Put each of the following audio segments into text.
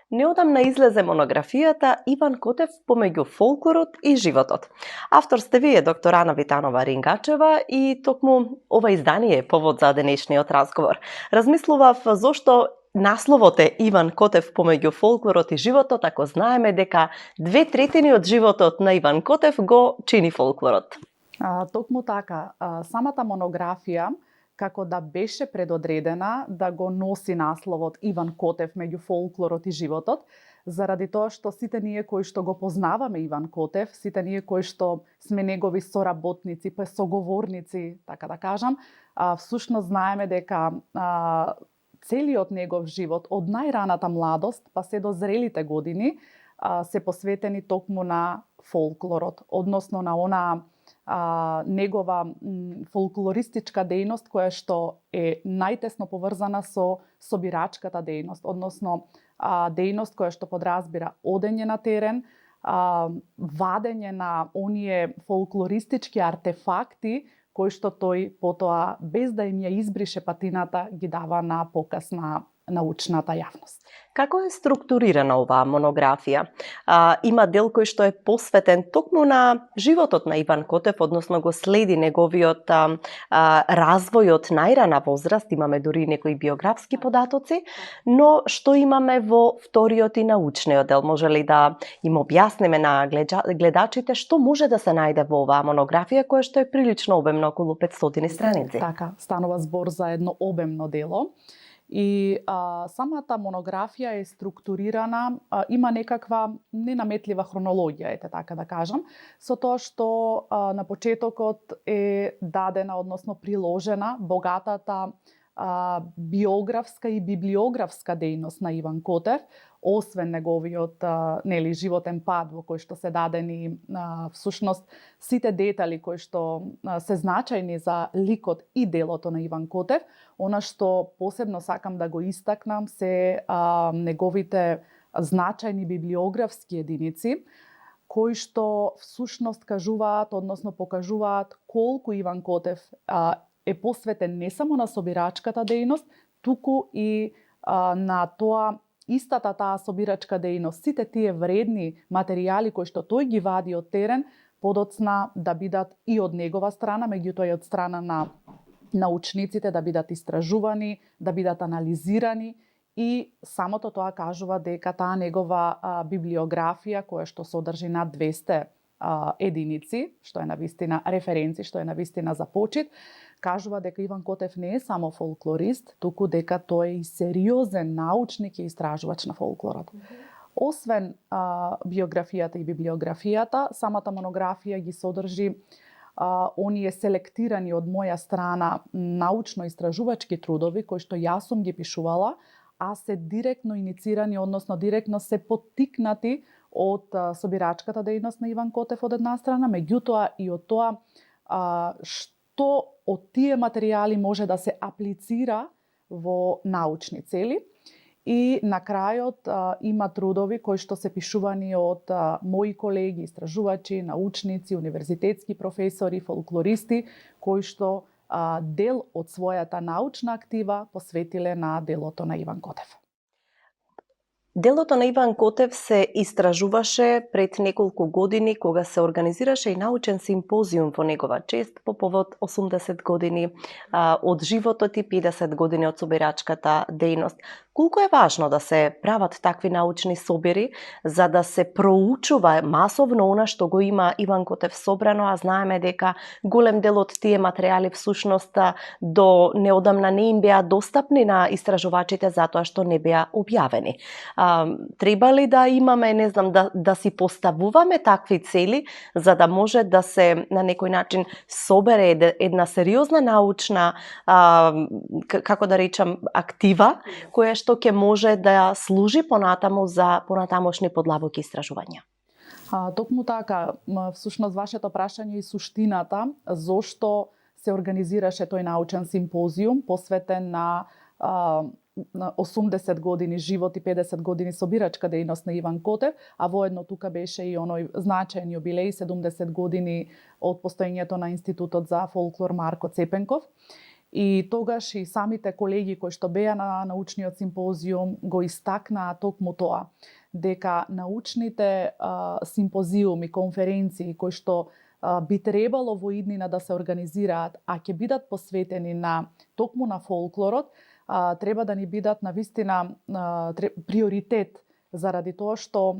Неодамна излезе монографијата Иван Котев помеѓу фолклорот и животот. Автор сте вие, доктор Ана Витанова Рингачева, и токму ова издание е повод за денешниот разговор. Размислував зошто насловот е Иван Котев помеѓу фолклорот и животот, ако знаеме дека 2/3 од животот на Иван Котев го чини фолклорот. Токму така, самата монографија како да беше предодредена да го носи насловот Иван Котев меѓу фолклорот и животот, заради тоа што сите ние кои што го познаваме Иван Котев, сите ние кои што сме негови соработници, па соговорници, така да кажам, всушност знаеме дека целиот негов живот од најраната младост па се до зрелите години се посветени токму на фолклорот, односно на она негова фолклористичка дејност која што е најтесно поврзана со собирачката дејност, односно дејност која што подразбира одење на терен, вадење на оние фолклористички артефакти кои што тој потоа без да им ја избрише патината ги дава на показ на научната јавност. Како е структурирана оваа монографија? Има дел кој што е посветен токму на животот на Иван Котев, односно го следи неговиот развој од најрана возраст, имаме дури некои биографски податоци, но што имаме во вториот и научниот дел? Може ли да им објасниме на гледачите што може да се најде во оваа монографија која што е прилично обемна, околу 500 страници? Така, станува збор за едно обемно дело. И самата монографија е структурирана, има некаква ненаметлива хронологија, ете така да кажам, со тоа што на почетокот е дадена, односно приложена богатата биографска и библиографска дејност на Иван Котев, освен неговиот животен пат во кој што се дадени всушност сите детали кои што се значајни за ликот и делото на Иван Котев. Она што посебно сакам да го истакнам се неговите значајни библиографски единици кои што всушност кажуваат, односно покажуваат колку Иван Котев е посветен не само на собирачката дејност, туку и на тоа истата таа собирачка дејност, сите тие вредни материјали кои што тој ги вади од терен, подоцна да бидат и од негова страна, меѓутоа и од страна на научниците да бидат истражувани, да бидат анализирани и самото тоа кажува дека таа негова библиографија која што содржи над 200 единици, што е навистина референци, што е навистина за почит, кажува дека Иван Котев не е само фолклорист, туку дека тој е и сериозен научник и истражувач на фолклорот. Освен биографијата и библиографијата, самата монографија ги содржи оние селектирани од моја страна научно-истражувачки трудови кои што јас сум ги пишувала, а се директно иницирани, односно директно се поттикнати од собирачката дејност на Иван Котев од една страна, меѓутоа и од тоа што од тие материјали може да се аплицира во научни цели. И на крајот има трудови кои што се пишувани од мои колеги, истражувачи, научници, универзитетски професори, фолклористи, кои што дел од својата научна актива посветиле на делото на Иван Котев. Делото на Иван Котев се истражуваше пред неколку години кога се организираше и научен симпозиум во негова чест по повод 80 години од животот и 50 години од собирачката дејност. Колку е важно да се прават такви научни собири за да се проучува масовно она што го има Иван Котев собрано, а знаеме дека голем дел од тие материјали всушност до неодамна не им беа достапни на истражувачите затоа што не беа објавени. Треба ли да имаме, не знам, да си поставуваме такви цели за да може да се на некој начин собере една сериозна научна како да речам актива која што ќе може да служи понатаму за понатамошни подлабоки истражувања? Токму така, всушност вашето прашање и суштината зошто се организираше тој научен симпозиум посветен на 80 години живот и 50 години собирачка дејност на Иван Котев, а воедно тука беше и оној значаен јубилеј 70 години од постоењето на Институтот за фолклор Марко Цепенков. И тогаш и самите колеги кои што беа на научниот симпозиум го истакнаа токму тоа, дека научните симпозиуми, конференции кои што би требало во иднина да се организираат, а ќе бидат посветени на токму на фолклорот, треба да ни бидат навистина приоритет, заради тоа што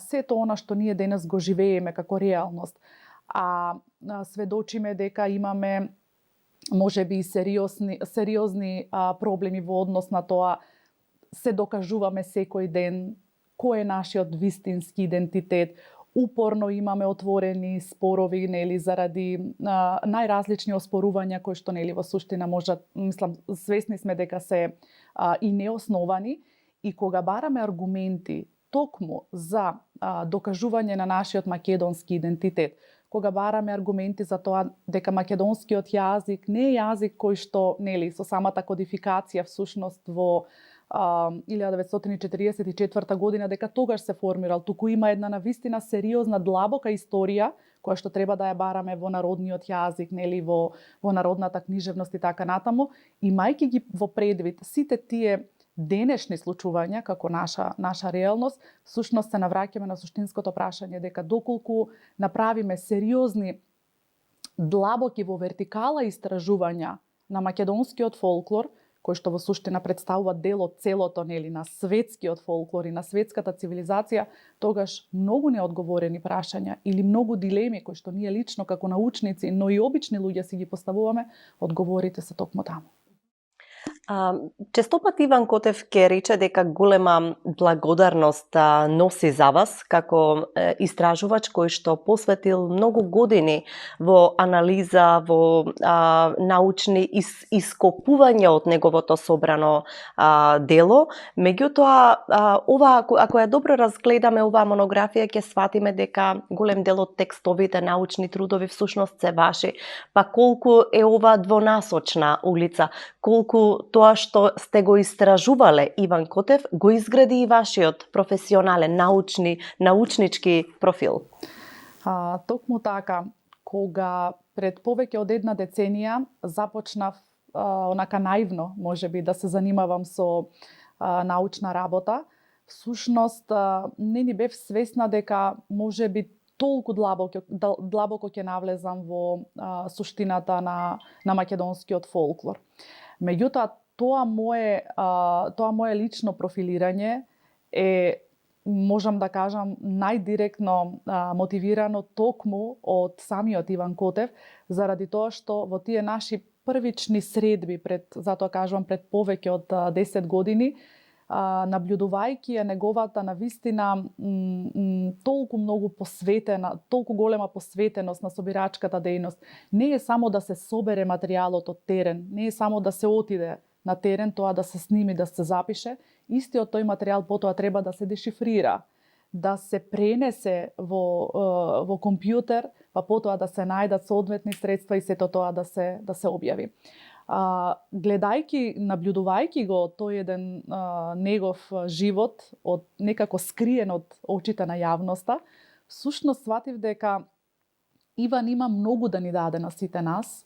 сето она што ние денес го живееме како реалност, а сведочиме дека имаме можеби и сериозни проблеми во однос на тоа, се докажуваме секој ден кој е нашиот вистински идентитет. Упорно имаме отворени спорови, нели, заради најразлични оспорувања кои што, нели, во суштина можат, мислам, свесни сме дека се и неосновани, и кога бараме аргументи токму за докажување на нашиот македонски идентитет, кога бараме аргументи за тоа дека македонскиот јазик не е јазик кој што, нели, со самата кодификација всушност во 1944 година, дека тогаш се формирал, туку има една навистина сериозна длабока историја која што треба да ја бараме во народниот јазик, нели, во народната книжевност и така натаму, имајќи ги во предвид сите тие денешни случувања како наша реалност, всушност се навраќаме на суштинското прашање дека доколку направиме сериозни длабоки во вертикала истражувања на македонскиот фолклор, кој што во суштина представува дел од целото, нели, на светскиот фолклор и на светската цивилизација, тогаш многу неодговорени прашања или многу дилеми кои што ние лично како научници, но и обични луѓе си ги поставуваме, одговорите се токму таму. Честопат Иван Котев ке рече дека голема благодарност носи за вас како истражувач кој што посветил многу години во анализа, во научни ископувања од неговото собрано дело. Меѓутоа, ако ја добро разгледаме оваа монографија, ќе сватиме дека голем дел од текстовите, научни трудови всушност се ваши. Па колку е ова двонасочна улица, колку тоа што сте го истражувале, Иван Котев, го изгради и вашиот професионален, научнички профил? Токму така, кога пред повеќе од една деценија започнав онака наивно, можеби, да се занимавам со научна работа, всушност не ни бев свесна дека можеби толку длабоко ќе навлезам во суштината на македонскиот фолклор. Меѓутоа, тоа мое лично профилирање е, можам да кажам, најдиректно мотивирано токму од самиот Иван Котев, заради тоа што во тие наши првични средби, затоа кажувам пред повеќе од 10 години, наблюдувајќи ја неговата навистина толку многу посветена, толку голема посветеност на собирачката дејност, не е само да се собере материјалот од терен, не е само да се отиде на терен, тоа да се сними, да се запише, истиот тој материјал потоа треба да се дешифрира, да се пренесе во компјутер, па потоа да се најдат соодветни средства и сето тоа да се објави. Гледајќи, наблюдувајќи го тој еден негов живот, некако скриен од очите на јавноста, всушност сватив дека Иван има многу да ни даде на сите нас,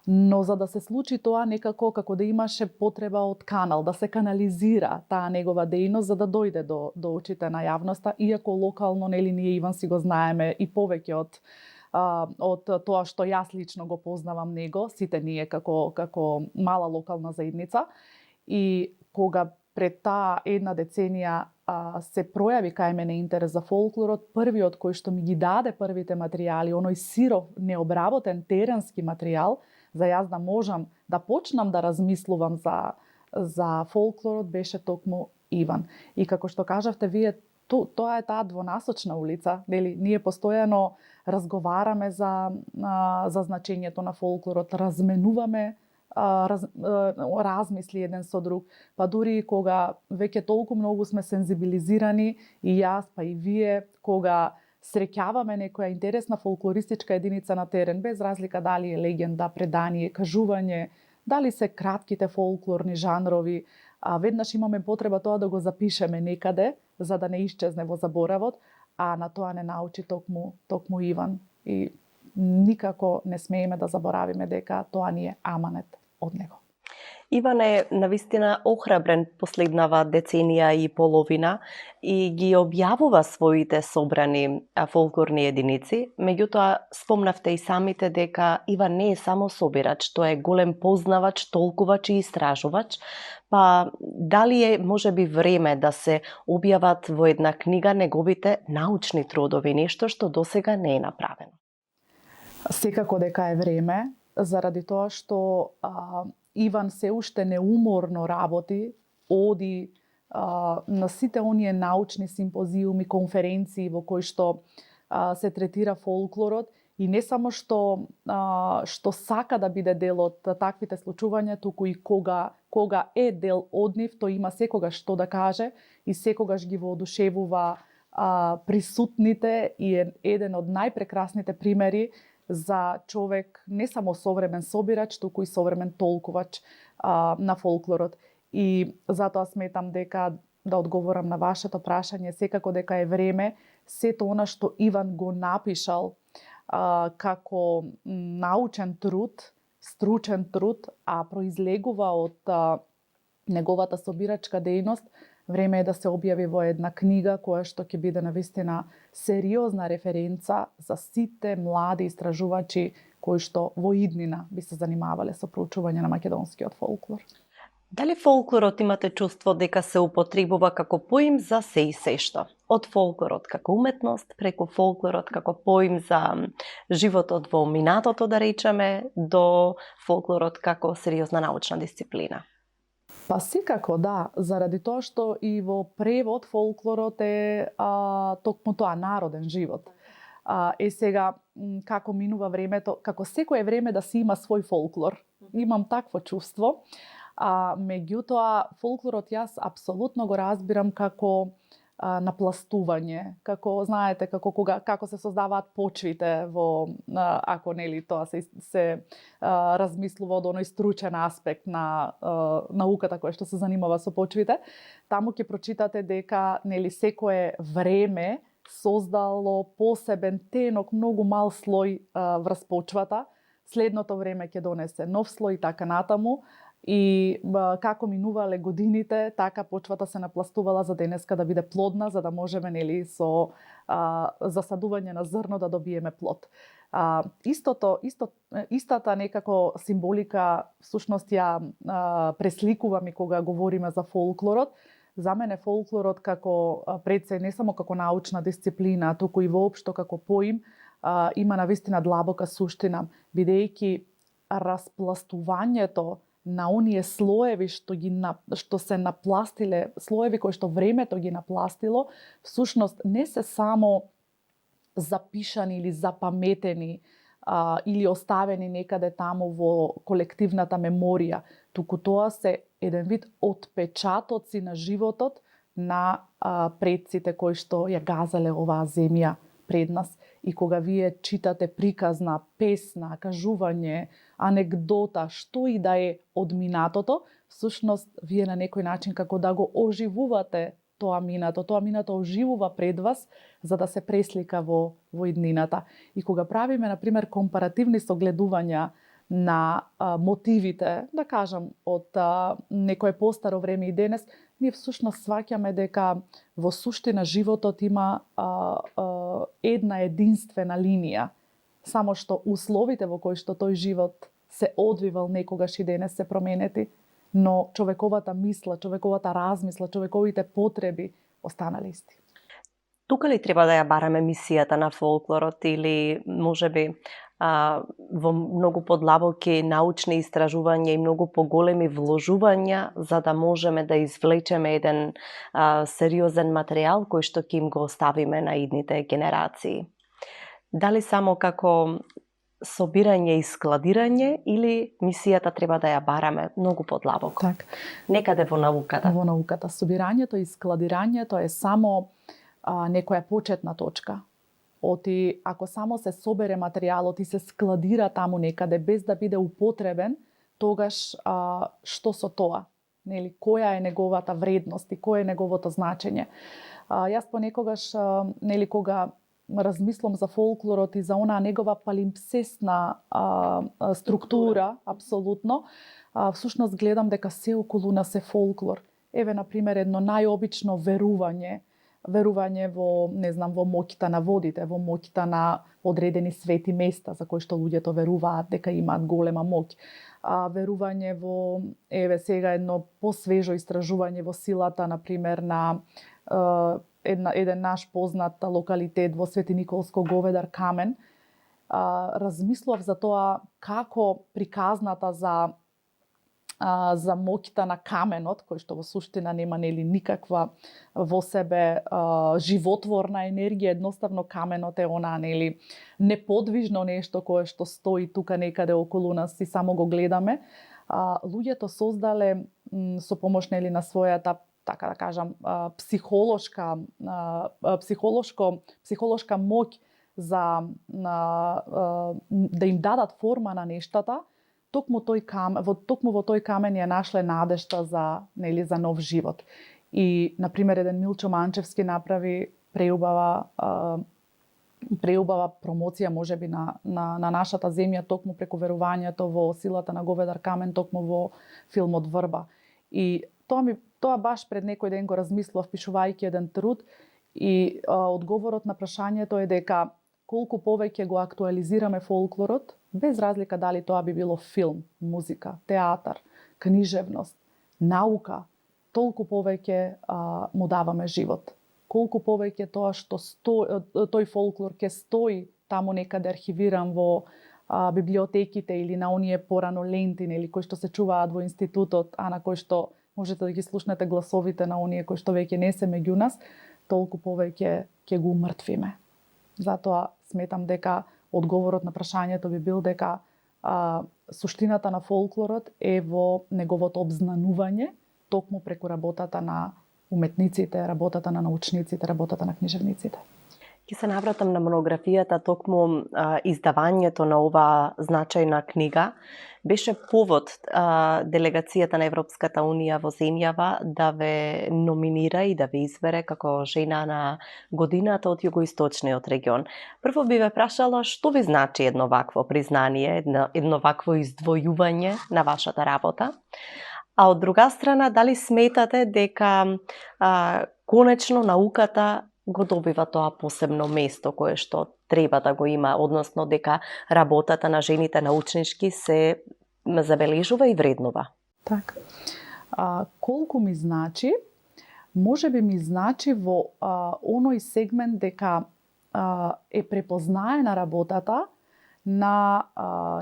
но за да се случи тоа некако како да имаше потреба од канал, да се канализира таа негова дејност за да дојде до очите на јавноста, иако локално, нели, ние Иван си го знаеме и повеќе од тоа што јас лично го познавам него, сите ние како мала локална заедница. И кога пред таа една деценија се пројави кај мене интерес за фолклорот, првиот кој што ми ги даде првите материјали, оној сиров, необработен теренски материјал, за јас да можам да почнам да размислувам за фолклорот, беше токму Иван. И како што кажавте вие, тоа е таа двонасочна улица, нели? Ние постојано разговараме за значењето на фолклорот, разменуваме размисли еден со друг, па дури кога веќе толку многу сме сензибилизирани, и јас, па и вие, кога среќаваме некоја интересна фолклористичка единица на терен, без разлика дали е легенда, предание, кажување, дали се кратките фолклорни жанрови, веднаш имаме потреба тоа да го запишеме некаде, за да не исчезне во заборавот, а на тоа не научи токму Иван. И никако не смееме да заборавиме дека тоа ни е аманет. од него. Иван е навистина охрабрен последнава деценија и половина и ги објавува своите собрани фолклорни единици. Меѓутоа, спомнавте и самите дека Иван не е само собирач, тој е голем познавач, толкувач и истражувач. Па дали е можеби време да се објават во една книга неговите научни трудови, нешто што досега не е направено? Секако дека е време, заради тоа што Иван се уште неуморно работи, оди на сите оние научни симпозиуми, конференции во кои што се третира фолклорот и не само што сака да биде дел од таквите случувања, туку и кога е дел од нив, тој има секогаш што да каже и секогаш ги воодушевува присутните и е еден од најпрекрасните примери за човек не само современ собирач, туку и современ толкувач на фолклорот. И затоа сметам дека, да одговорам на вашето прашање, секако дека е време сето она што Иван го напишал како научен труд, стручен труд, а произлегува од неговата собирачка дејност, време е да се објави во една книга која што ќе биде навистина сериозна референца за сите млади истражувачи кои што во иднина би се занимавале со проучување на македонскиот фолклор. Дали фолклорот имате чувство дека се употребува како поим за се и сешто? Од фолклорот како уметност, преку фолклорот како поим за животот во минатото, да речеме, до фолклорот како сериозна научна дисциплина? Па секако да, заради тоа што и во превод фолклорот е токму тоа, народен живот. Сега, како минува времето, како секое време да си има свој фолклор. Имам такво чувство. Меѓутоа, фолклорот јас апсолутно го разбирам како напластување, како знаете како се создаваат почвите во ако нели тоа се размислува од оној стручен аспект на науката која што се занимава со почвите, таму ќе прочитате дека нели секое време создало посебен тенок, многу мал слој врз почвата, следното време ќе донесе нов слој и така натаму. И како минувале годините, така почвата се напластувала за денеска да биде плодна, за да можеме нели со засадување на зрно да добиеме плод. Истата некако символика всушност ја пресликуваме кога говориме за фолклорот. За мене фолклорот како пред се не само како научна дисциплина, туку и воопшто како поим има навистина длабока суштина, бидејќи распластувањето на оние слоеви што се напластиле, слоеви кои што времето ги напластило, всушност не се само запишани или запаметени или оставени некаде таму во колективната меморија, туку тоа се еден вид отпечатоци на животот на предците кои што ја газеле оваа земја пред нас. И кога вие читате приказна, песна, кажување, анегдота, што и да е од минатото, всушност вие на некој начин како да го оживувате тоа минато оживува пред вас за да се преслика во иднината. И кога правиме, например, компаративни согледувања на мотивите, да кажам, од некое постаро време и денес, ние всушност сваќаме дека во суштина животот има една единствена линија, само што условите во кои што тој живот се одвивал некогаш и денес се променети, но човековата мисла, човековата размисла, човековите потреби останале исти. Тука ли треба да ја бараме мисијата на фолклорот или можеби во многу подлабоки научни истражувања и многу поголеми вложувања за да можеме да извлечеме еден сериозен материјал кој што ќе им го оставиме на идните генерации? Дали само како собирање и складирање или мисијата треба да ја бараме многу подлабоко? Так. Некаде во науката. Во науката. Собирањето и складирањето е само некоја почетна точка. Оти, ако само се собере материјалот и се складира таму некаде без да биде употребен, тогаш што со тоа? Нели, која е неговата вредност и кој е неговото значење? Јас понекогаш, нели, кога размислам за фолклорот и за онаа негова палимпсесна структура, апсолутно, всушност гледам дека се околу нас е фолклор. Еве, например, едно најобично верување во, не знам, во моќта на водите, во моќта на одредени свети места за кои што луѓето веруваат дека имаат голема моќ. Верување во, еве сега едно посвежо истражување во силата, например, на еден наш познат локалитет во Свети Николско Говедар камен. Размислував за тоа како приказната за моќта на каменот, кој што во суштина нема никаква во себе животворна енергија, едноставно каменот е она неподвижно нешто кое што стои тука некаде околу нас и само го гледаме. Луѓето создале со помош на својата, така да кажам, психолошка моќ за да им дадат форма на нештата. Токму во тој камен ја нашле надежта за нов живот. И, например, еден Милчо Манчевски направи преубава промоција можеби на нашата земја токму преку верувањето во силата на Говедар камен, токму во филмот Врба. И тоа баш пред некој ден го размислував пишувајќи еден труд, и одговорот на прашањето е дека колку повеќе го актуализираме фолклорот, без разлика дали тоа би било филм, музика, театар, книжевност, наука, толку повеќе му даваме живот. Колку повеќе тоа што тој фолклор ќе стои таму некаде архивиран во библиотеките или на оние порано ленти или кои што се чуваат во институтот, а на кои што можете да ги слушнете гласовите на оние кои што веќе не се меѓу нас, толку повеќе ќе го умртвиме. Затоа сметам дека одговорот на прашањето би бил дека суштината на фолклорот е во неговото обзнанување токму преку работата на уметниците, работата на научниците, работата на книжевниците. Ќе се навратам на монографијата, токму издавањето на оваа значајна книга беше повод делегацијата на Европската Унија во земјава да ве номинира и да ве избере како жена на годината од југоисточниот регион. Прво би ве прашала што ви значи едно вакво признание, едно вакво издвојување на вашата работа? А од друга страна, дали сметате дека конечно науката го добива тоа посебно место кое што треба да го има, односно дека работата на жените научнички се забележува и вреднува? Така. Колку ми значи? Можеби ми значи во оној сегмент дека е препознаена работата на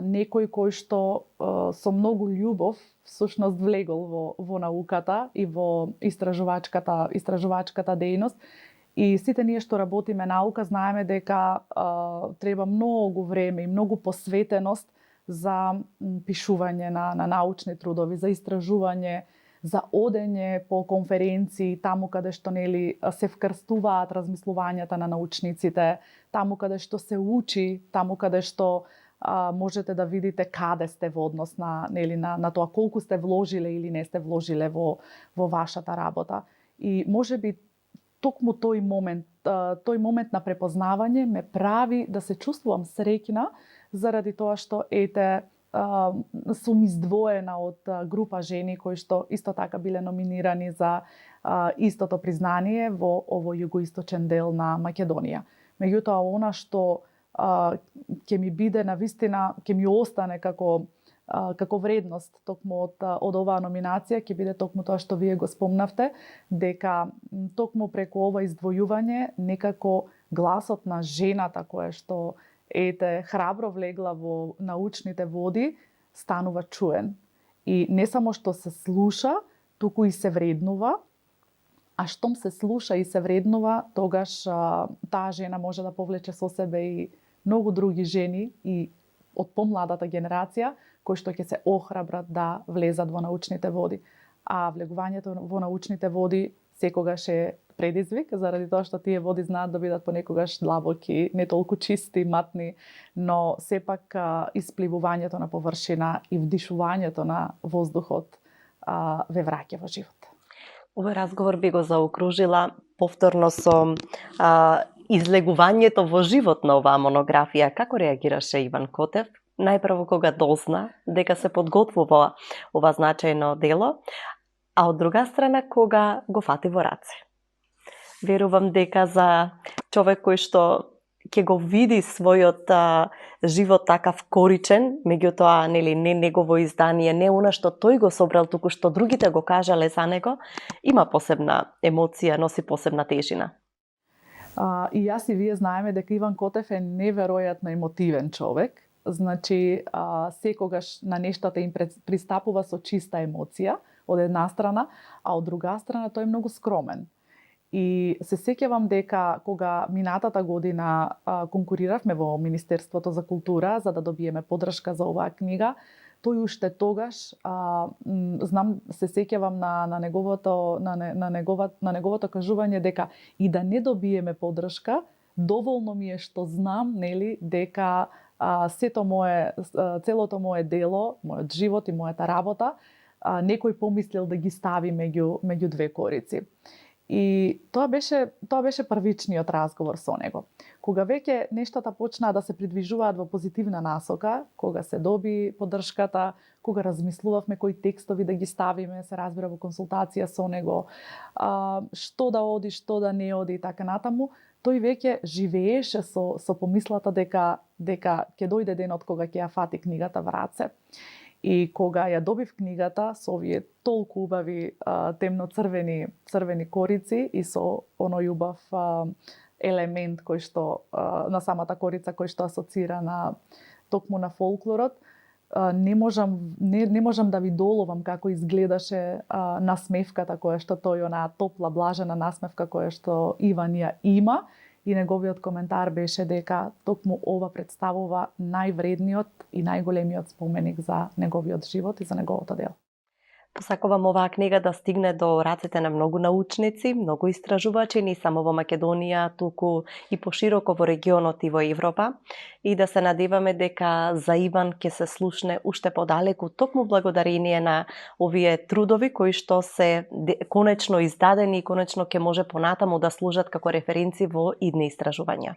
некој кој што со многу љубов всушност влегол во науката и во истражувачката дејност. И сите ние што работиме наука знаеме дека треба многу време и многу посветеност за пишување на научни трудови, за истражување, за одење по конференции, таму каде што се вкрстуваат размислувањата на научниците, таму каде што се учи, таму каде што можете да видите каде сте во однос на тоа колку сте вложиле или не сте вложиле во вашата работа. И можеби токму тој момент на препознавање ме прави да се чувствувам среќна заради тоа што сум издвоена од група жени кои што исто така биле номинирани за истото признание во овој југоисточен дел на Македонија. Меѓутоа, она што ќе ми биде навистина, ќе ми остане како вредност токму од оваа номинација ќе биде токму тоа што вие го спомнавте, дека токму преку ова издвојување некако гласот на жената која што храбро влегла во научните води станува чуен. И не само што се слуша, туку и се вреднува, а штом се слуша и се вреднува, тогаш таа жена може да повлече со себе и многу други жени и од помладата генерација кои што ќе се охрабрат да влезат во научните води. А влегувањето во научните води секогаш е предизвик, заради тоа што тие води знаат да бидат понекогаш длабоки, не толку чисти, матни, но сепак испливувањето на површина и вдишувањето на воздухот ве враќа во живот. Овој разговор би го заокружила повторно со излегувањето во живот на оваа монографија. Како реагираше Иван Котев најпрво кога дозна дека се подготвува ова значајно дело, а од друга страна кога го фати во раце. Верувам дека за човек кој што ќе го види својот живот такав коричен, меѓутоа нели не негово издание, не она што тој го собрал, туку што другите го кажале за него, има посебна емоција, носи посебна тежина. И јас и вие знаеме дека Иван Котев е неверојатно емотивен човек. Значи, секогаш на нештата им пристапува со чиста емоција, од една страна, а од друга страна тој е многу скромен. И се сеќавам дека кога минатата година конкуриравме во Министерството за култура за да добиеме поддршка за оваа книга, тој уште тогаш знам, се сеќавам на неговото кажување дека и да не добиеме поддршка, доволно ми е што знам, нели, дека целото мое дело, мојот живот и мојата работа, некој помислил да ги стави меѓу две корици. И тоа беше првичниот разговор со него. Кога веќе нештата почнаа да се придвижуваат во позитивна насока, кога се доби поддршката, кога размислувавме кои текстови да ги ставиме, се разбира во консултација со него, што да оди, што да не оди и така натаму, тој веќе живееше со помислата дека ќе дојде денот кога ќе ја фати книгата во раце. И кога ја добив книгата со овие толку убави темно-црвени корици и со оној убав елемент кој што на самата корица кој што асоцира токму на фолклорот, не можам да ви доловам како изгледаше насмевката која што тој, онаа топла, блажена насмевка која што Иван ја има. И неговиот коментар беше дека токму ова представува највредниот и најголемиот споменик за неговиот живот и за неговото дело. Посакувам оваа книга да стигне до рацете на многу научници, многу истражувачи, не само во Македонија, туку и пошироко во регионот и во Европа, и да се надеваме дека за Иван ќе се слушне уште подалеку, токму благодарение на овие трудови кои што се конечно издадени и конечно ќе може понатаму да служат како референци во идни истражувања.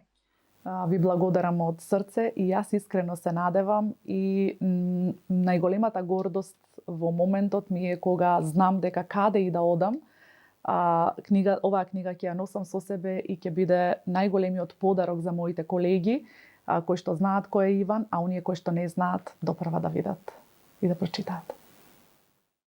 Ви благодарам од срце и јас искрено се надевам и најголемата гордост во моментот ми е кога знам дека каде и да одам, оваа книга ќе ја носам со себе и ќе биде најголемиот подарок за моите колеги кои што знаат кој е Иван, а оние кои што не знаат допрва да видат и да прочитаат.